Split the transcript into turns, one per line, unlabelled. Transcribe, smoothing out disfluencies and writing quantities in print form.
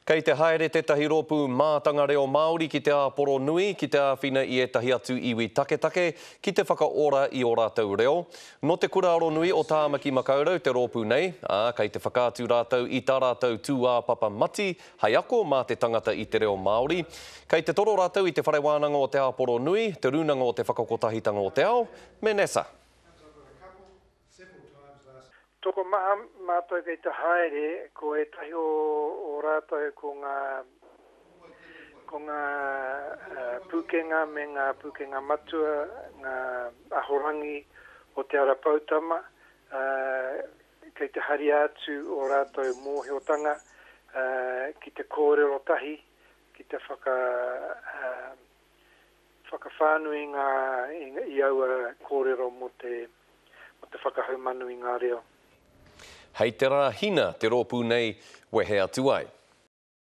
Kei te haere tētahi rōpū mātanga reo Māori ki te Aporo Nui, ki te āwhina i etahi atu iwi taketake, ki te whakaora i o rātou reo. No te Kuraoro Nui o Tāmaki Makaurau, te rōpū nei, kei te whakaatu rātou i tā rātou tū papa mati, hai ako mā te tangata i te reo Māori. Kei te toro rātou i te whare wānanga o te Aporo Nui, te runanga o te whakakotahitanga o te ao, me Nessa.
Toko maha mātou kei te haere, ko e tahi o rātou ko ngā pukenga me ngā pukenga matua, ngā ahorangi o te arapautama, kei te hari atu o rātou mōhiotanga, ki te kōrero tahi, ki te whakawhānui i aua kōrero mo te whakahaumanu i ngā reo.
Hei te rā hina te rōpū nei, we he atu ai.